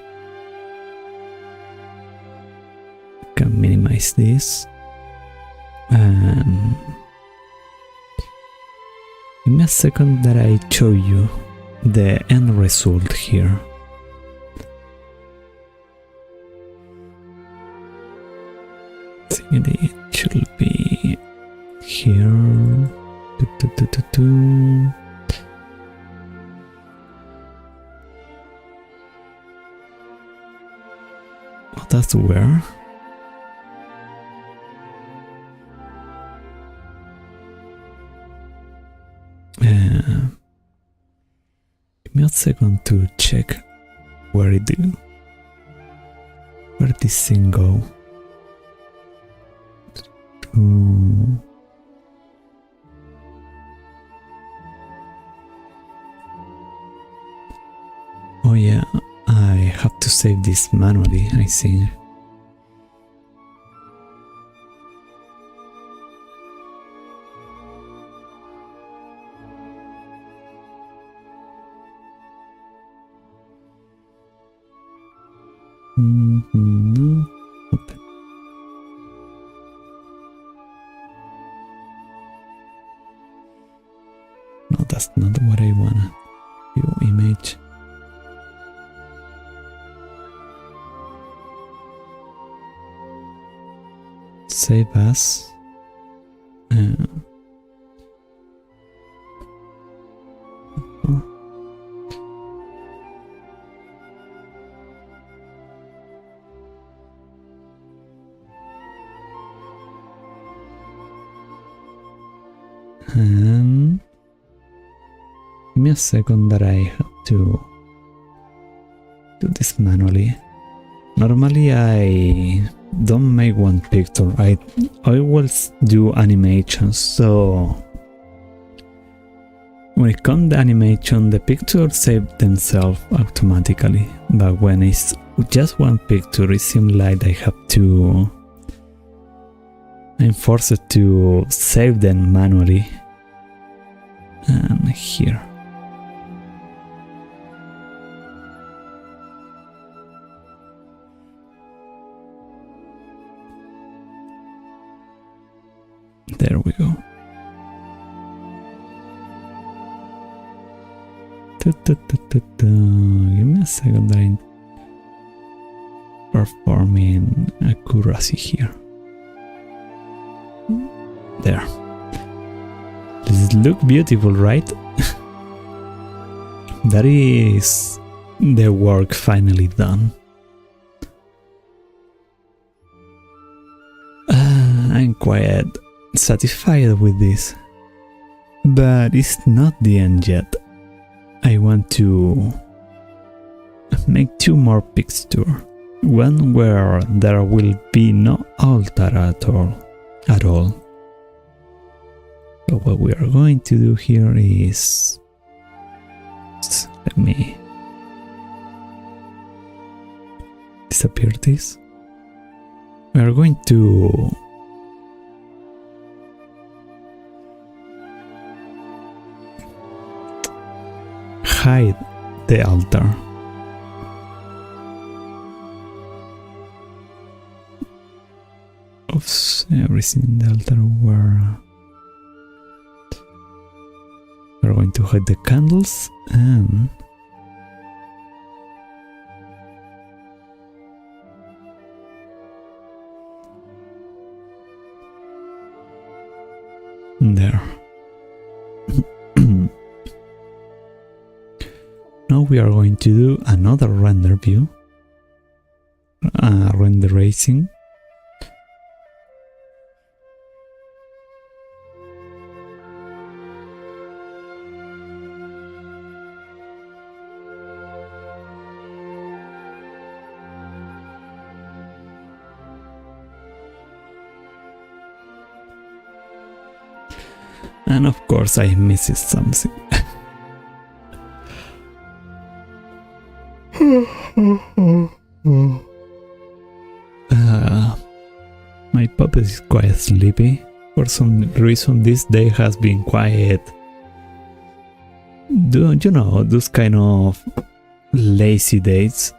Can minimize this and give me a second that I show you the end result here. I think it should be here. Oh, that's where. Give me a second to check where this thing go. Oh yeah, I have to save this manually, I think. Mm-hmm. Open. No, that's not what I wanna. View image. Save as. And give me a second that I have to do this manually. Normally I don't make one picture. I always do animations, so when it comes to animation, the pictures save themselves automatically. But when it's just one picture, it seems like I have to. I'm forced to save them manually. And here. There we go. Give me a second, I'm performing accuracy here. There. Does it look beautiful, right? That is the work finally done. I'm quite satisfied with this, but it's not the end yet. I want to make 2 more pictures, one where there will be no altar at all. So what we are going to do here is, let me disappear this. We are going to hide the altar. Oops, everything in the altar were. We're going to hide the candles and there. Now we are going to do another render view, render racing. And of course I missed something. My puppet is quite sleepy. For some reason this day has been quiet. You know, those kind of lazy days.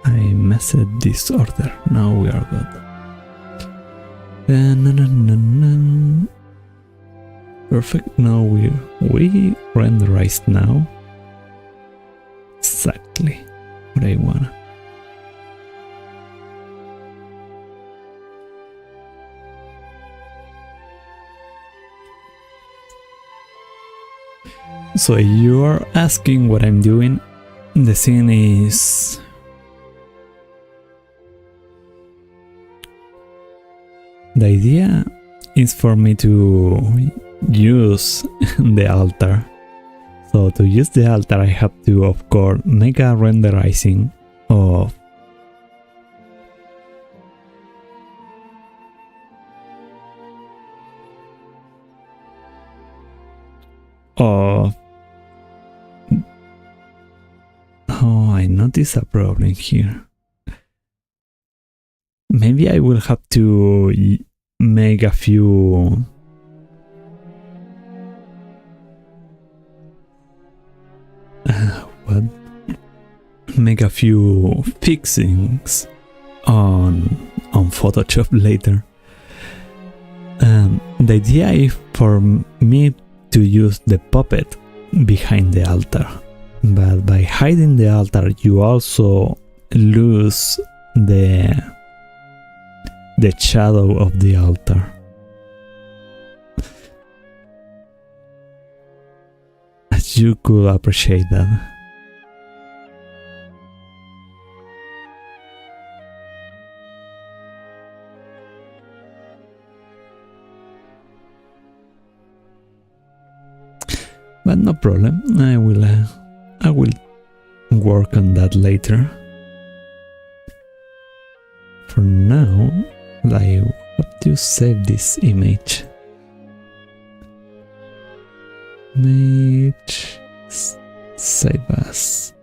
I messed this order. Now we are good. Perfect. Now we renderize now. Exactly what I want. So you are asking what I'm doing. The thing is, the idea is for me to use the altar. So to use the altar I have to, of course, make a renderizing of oh, I notice a problem here. maybe I will have to make a few make a few fixings on Photoshop later. The idea is for me to use the puppet behind the altar, but by hiding the altar you also lose the shadow of the altar. As you could appreciate that. But no problem, I will work on that later. For now, I have to save this image. Image, save as.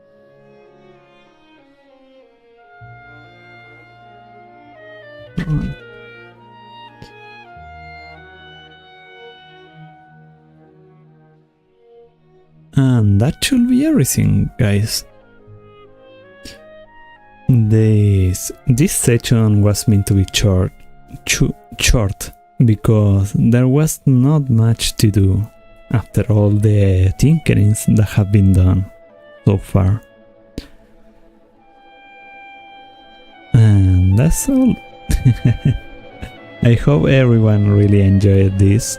And that should be everything, guys. This section was meant to be short because there was not much to do after all the tinkerings that have been done so far. And that's all. I hope everyone really enjoyed this.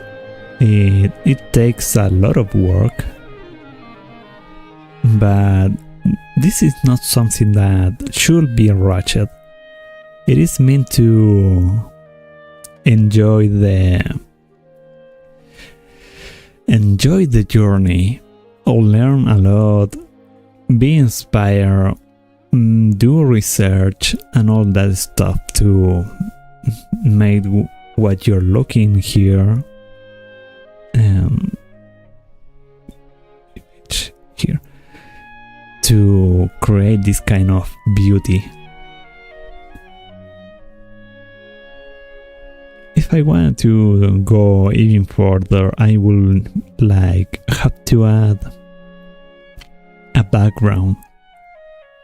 It takes a lot of work, but this is not something that should be rushed. It is meant to enjoy the journey, or learn a lot, be inspired, do research and all that stuff to make what you're looking here here to create this kind of beauty. If I wanted to go even further, I will have to add a background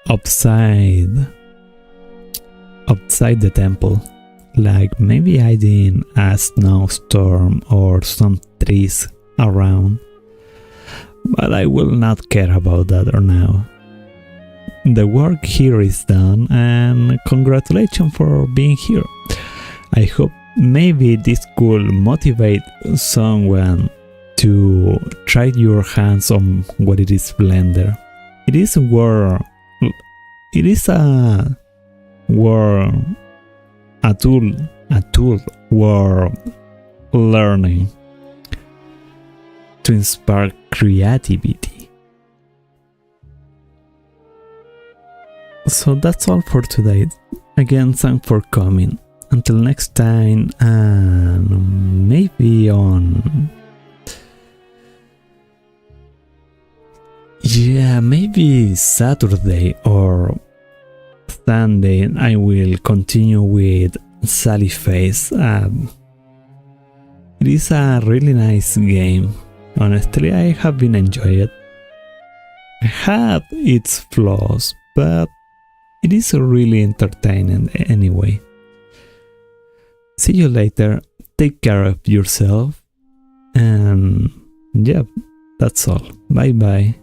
outside the temple, like maybe adding a snowstorm or some trees around, but I will not care about that now. The work here is done, and congratulations for being here. I hope maybe this could motivate someone to try your hands on what it is Blender. It is a tool for learning to inspire creativity. So that's all for today. Again, thanks for coming. Until next time, and maybe maybe Saturday or Sunday, I will continue with Sally Face. It is a really nice game. Honestly, I have been enjoying it. It had its flaws, but it is really entertaining anyway. See you later, take care of yourself, and yeah, that's all. Bye bye.